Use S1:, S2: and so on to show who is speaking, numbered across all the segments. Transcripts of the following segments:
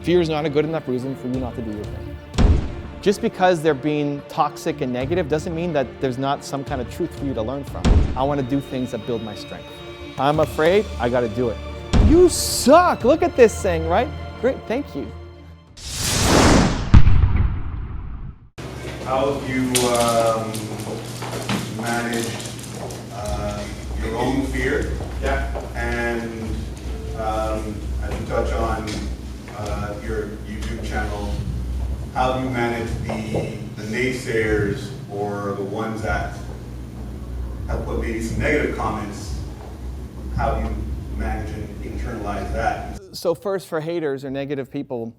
S1: Fear is not a good enough reason for you not to do your thing. Just because they're being toxic and negative doesn't mean that there's not some kind of truth for you to learn from. I want to do things that build my strength. I'm afraid, I got to do it. You suck! Look at this thing, right? Great, thank you.
S2: How have you managed your own fear?
S1: Yeah.
S2: And as you touch on your YouTube channel, how do you manage the naysayers or the ones that have put maybe some negative comments? How do you manage and internalize that?
S1: So first, for haters or negative people,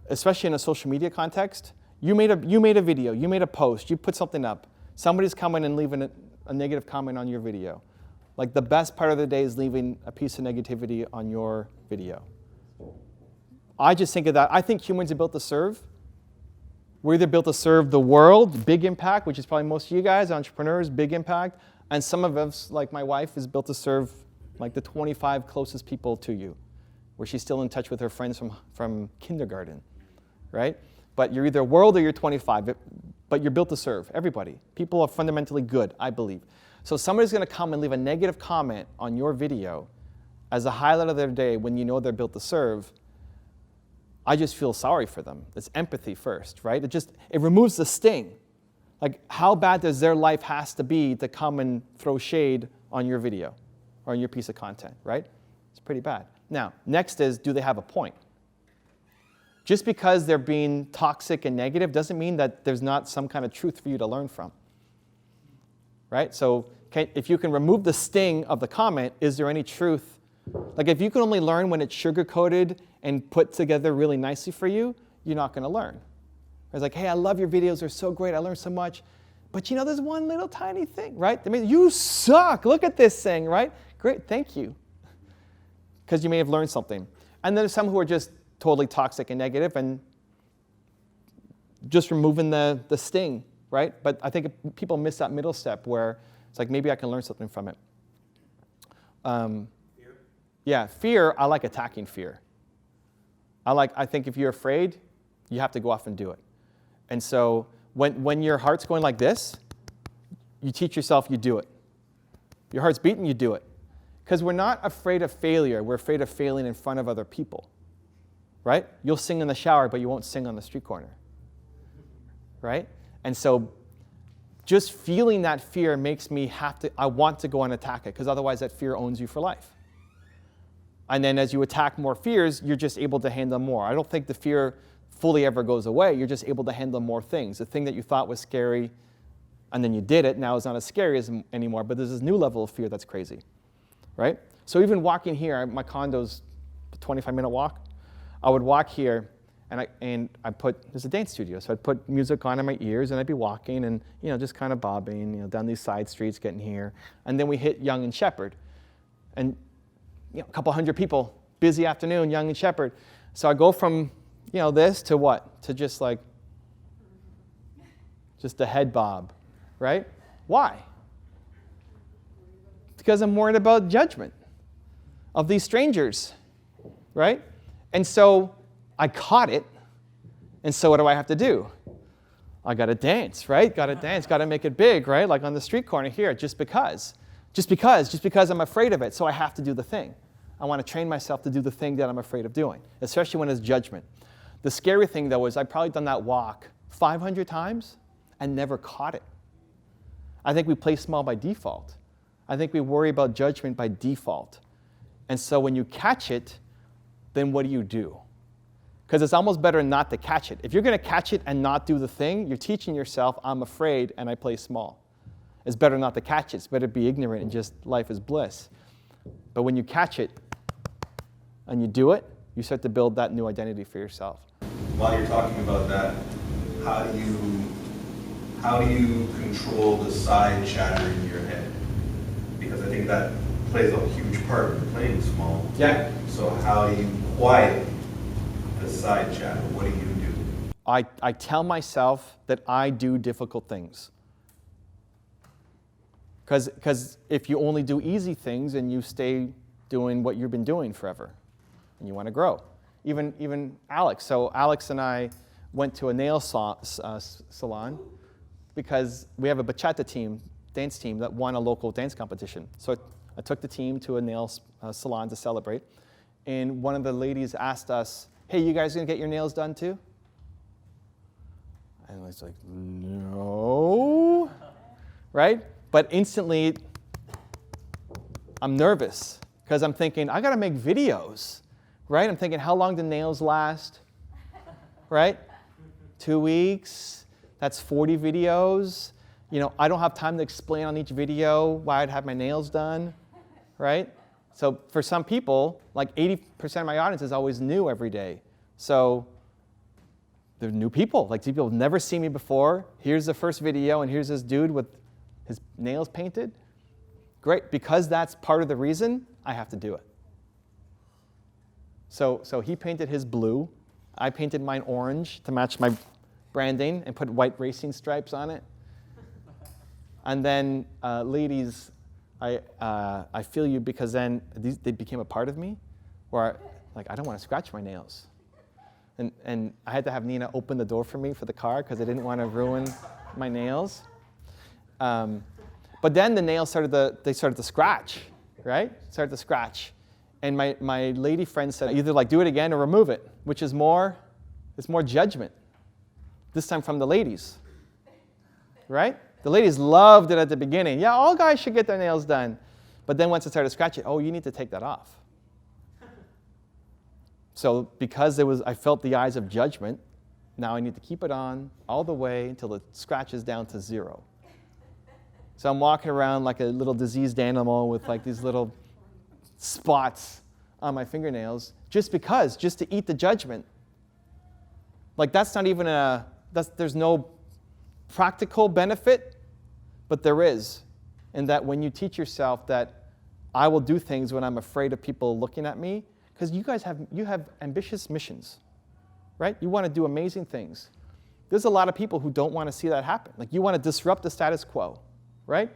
S1: especially in a social media context, you made a video, you made a post, you put something up. Somebody's coming and leaving a negative comment on your video. Like, the best part of the day is leaving a piece of negativity on your video. I just think of that. I think humans are built to serve. We're either built to serve the world, big impact, which is probably most of you guys, entrepreneurs, big impact. And some of us, like my wife, is built to serve like the 25 closest people to you, where she's still in touch with her friends from kindergarten, right? But you're either world or you're 25, but you're built to serve everybody. People are fundamentally good, I believe. So somebody's going to come and leave a negative comment on your video as a highlight of their day when you know they're built to serve. I just feel sorry for them. It's empathy first, right? It removes the sting. Like, how bad does their life has to be to come and throw shade on your video or on your piece of content, right? It's pretty bad. Now, next is, do they have a point? Just because they're being toxic and negative doesn't mean that there's not some kind of truth for you to learn from, right? So if you can remove the sting of the comment, is there any truth? Like, if you can only learn when it's sugar-coated and put together really nicely for you, you're not going to learn. It's like, hey, I love your videos. They're so great. I learned so much. But you know, there's one little tiny thing, right? I mean, you suck. Look at this thing, right? Great, thank you. Because you may have learned something. And then there's some who are just totally toxic and negative and just removing the sting, right? But I think people miss that middle step where it's like, maybe I can learn something from it.
S2: Fear?
S1: Yeah, fear, I like attacking fear. I think if you're afraid, you have to go off and do it. And so when your heart's going like this, you teach yourself, you do it. Your heart's beating, you do it. Because we're not afraid of failure. We're afraid of failing in front of other people, right? You'll sing in the shower, but you won't sing on the street corner, right? And so just feeling that fear makes me I want to go and attack it, because otherwise that fear owns you for life. And then as you attack more fears, you're just able to handle more. I don't think the fear fully ever goes away. You're just able to handle more things. The thing that you thought was scary, and then you did it, now it's not as scary anymore, but there's this new level of fear that's crazy, right? So even walking here, my condo's a 25-minute walk. I would walk here, and there's a dance studio, so I'd put music on in my ears, and I'd be walking, and just kind of bobbing, down these side streets, getting here, and then we hit Yonge and Sheppard, and a couple hundred people, busy afternoon, Yonge and Sheppard. So I go from this to what? To just the head bob, right? Why? Because I'm worried about judgment of these strangers, right? And so I caught it, and so what do I have to do? I got to dance, right? Got to dance, got to make it big, right? Like on the street corner here, just because I'm afraid of it, so I have to do the thing. I want to train myself to do the thing that I'm afraid of doing, especially when it's judgment. The scary thing, though, is I've probably done that walk 500 times and never caught it. I think we play small by default. I think we worry about judgment by default. And so when you catch it, then what do? Because it's almost better not to catch it. If you're going to catch it and not do the thing, you're teaching yourself, I'm afraid and I play small. It's better not to catch it. It's better to be ignorant and just life is bliss. But when you catch it and you do it, you start to build that new identity for yourself.
S2: While you're talking about that, how do you control the side chatter in your head? Because I think that plays a huge part in playing small.
S1: Yeah.
S2: So how do you quiet the side chatter? What do you do?
S1: I tell myself that I do difficult things. Because if you only do easy things and you stay doing what you've been doing forever, and you want to grow. even Alex. So Alex and I went to a nail salon because we have a bachata team, dance team, that won a local dance competition. So I took the team to a nail salon to celebrate. And one of the ladies asked us, hey, you guys gonna get your nails done too? And I was like, no, right? But instantly, I'm nervous because I'm thinking, I gotta make videos, right? I'm thinking, how long do nails last, right? 2 weeks, that's 40 videos. You know, I don't have time to explain on each video why I'd have my nails done, right? So for some people, like 80% of my audience is always new every day. So they're new people. Like, people have never seen me before. Here's the first video, and here's this dude with his nails painted. Great, because that's part of the reason, I have to do it. So he painted his blue. I painted mine orange to match my branding and put white racing stripes on it. And then, ladies, I feel you, because then they became a part of me, where like, I don't want to scratch my nails. And I had to have Nina open the door for me for the car because I didn't want to ruin my nails. But then the nails started to scratch, right? Started to scratch. And my lady friend said, either like do it again or remove it, which is it's more judgment. This time from the ladies, right? The ladies loved it at the beginning. Yeah, all guys should get their nails done. But then once it started scratching, oh, you need to take that off. So because I felt the eyes of judgment, now I need to keep it on all the way until it scratches down to 0. So I'm walking around like a little diseased animal with like these little spots on my fingernails just to eat the judgment. Like, that's not even there's no practical benefit, but there is. In that when you teach yourself that I will do things when I'm afraid of people looking at me, because you have ambitious missions, right? You want to do amazing things. There's a lot of people who don't want to see that happen. Like, you want to disrupt the status quo, right?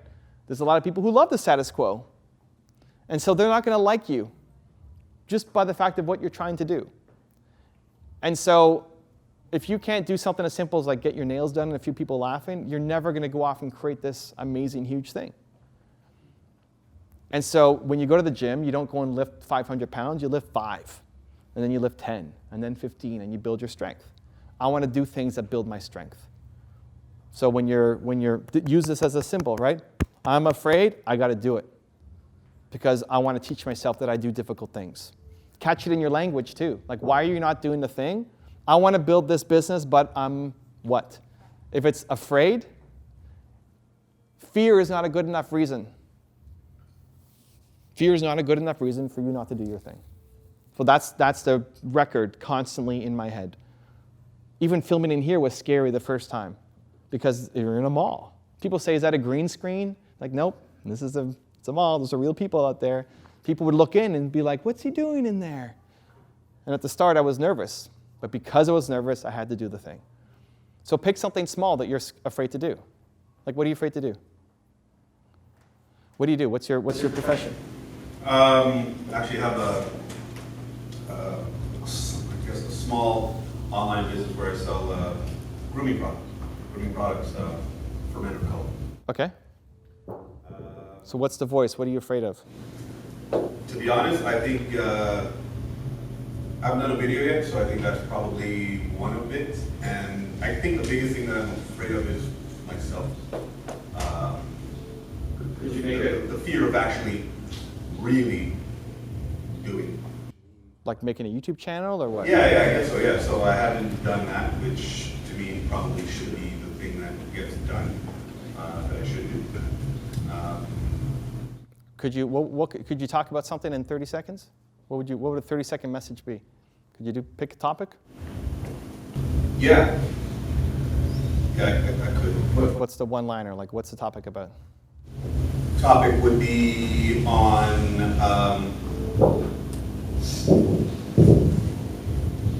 S1: There's a lot of people who love the status quo. And so they're not going to like you just by the fact of what you're trying to do. And so if you can't do something as simple as like get your nails done and a few people laughing, you're never going to go off and create this amazing, huge thing. And so when you go to the gym, you don't go and lift 500 pounds, you lift 5. And then you lift 10, and then 15, and you build your strength. I want to do things that build my strength. So when you're use this as a symbol, right? I'm afraid, I got to do it. Because I want to teach myself that I do difficult things. Catch it in your language too. Like, why are you not doing the thing? I want to build this business, but I'm what? If it's afraid, fear is not a good enough reason. Fear is not a good enough reason for you not to do your thing. So that's the record constantly in my head. Even filming in here was scary the first time because you're in a mall. People say, is that a green screen? Like, nope, it's a mall. There's real people out there. People would look in and be like, what's he doing in there? And at the start, I was nervous. But because I was nervous, I had to do the thing. So pick something small that you're afraid to do. Like, what are you afraid to do? What do you do? What's your profession?
S2: Actually have I guess a small online business where I sell grooming products for men of color.
S1: Okay. So what's the voice? What are you afraid of?
S2: To be honest, I think I haven't done a video yet, so I think that's probably one of it. And I think the biggest thing that I'm afraid of is myself. The fear of actually really doing.
S1: Like making a YouTube channel or what?
S2: Yeah, I guess so, yeah. So I haven't done that, which to me probably should be the thing that gets done, that I should do.
S1: Could you talk about something in 30 seconds? What would a 30-second message be? Could you pick a topic?
S2: Yeah. Yeah, I could.
S1: What's the one-liner? Like, what's the topic about?
S2: Topic would be on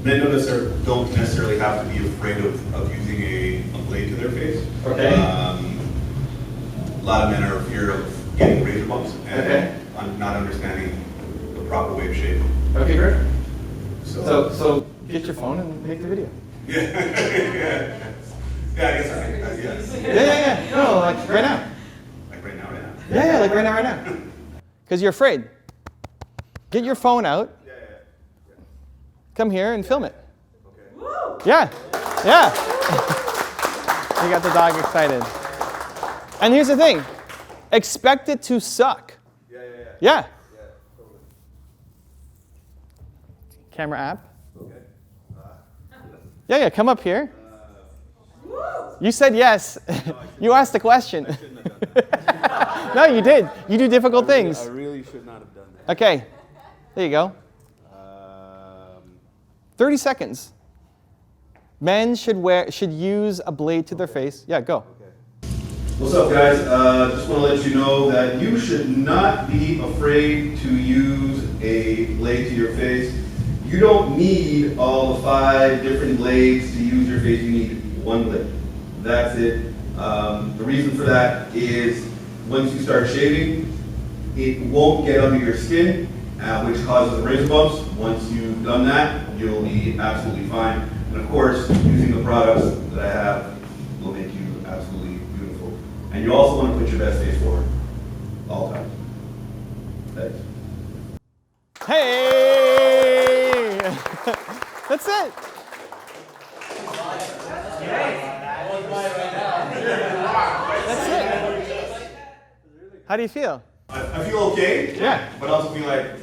S2: men don't necessarily have to be afraid of using a blade to their face.
S1: Okay.
S2: A lot of men are afraid of getting razor bumps and not understanding the proper way of shaving.
S1: Okay, great.
S2: So
S1: So get your phone and make the video.
S2: Yeah, I guess I guess.
S1: Yeah. No, like right now.
S2: Like right now.
S1: Yeah, like right now. Because you're afraid. Get your phone out.
S2: Yeah.
S1: Come here and film it.
S2: Okay.
S1: Yeah. You got the dog excited. And here's the thing. Expect it to suck. Yeah. Camera app.
S2: Okay.
S1: Yeah, come up here. You said yes. You asked the question.
S2: I shouldn't have done that.
S1: No, you did. You do difficult things.
S2: I really should not have done that.
S1: Okay. There you go. 30 seconds. Men should use a blade to their face. Yeah, go.
S2: What's up, guys? Just want to let you know that you should not be afraid to use a blade to your face. You don't need all the 5 different blades to use your face. You need one blade. That's it. The reason for that is once you start shaving, it won't get under your skin, which causes razor bumps. Once you've done that, you'll be absolutely fine. And of course, using the products that I have will make you absolutely beautiful. And you also want to put your best face forward, all the time. Thanks.
S1: Hey! That's it. That's it. How do you feel?
S2: I feel okay.
S1: Yeah.
S2: But I also feel like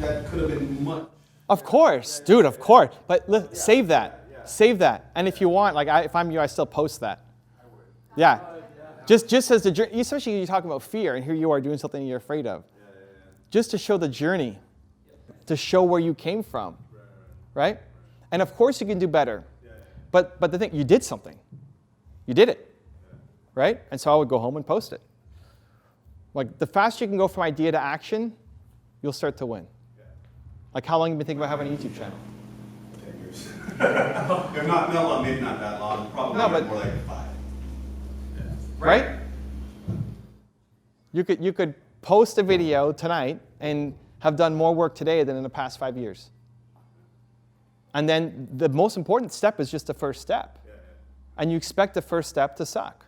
S2: that could have been much.
S1: Of course, dude, of course. But save that. Save that. And if you want, like if I'm you, I still post that. Yeah. Just as the journey, especially when you talk about fear, and here you are doing something you're afraid of. Just to show the journey, to show where you came from, right? And of course you can do better. But the thing, you did something. You did it, right? And so I would go home and post it. Like the faster you can go from idea to action, you'll start to win. Like how long have you been thinking about having a YouTube channel?
S2: 10 years. If not, no, maybe not that long. Probably more like 5. Yeah.
S1: Right? You could post a video tonight and have done more work today than in the past 5 years. And then the most important step is just the first step. And you expect the first step to suck.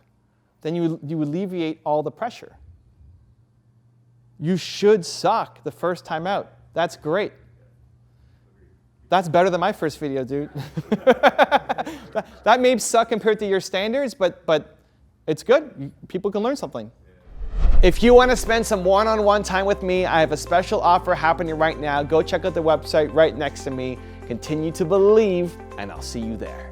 S1: Then you alleviate all the pressure. You should suck the first time out. That's great. That's better than my first video, dude. that may suck compared to your standards, but it's good. People can learn something. If you want to spend some one-on-one time with me, I have a special offer happening right now. Go check out the website right next to me. Continue to believe, and I'll see you there.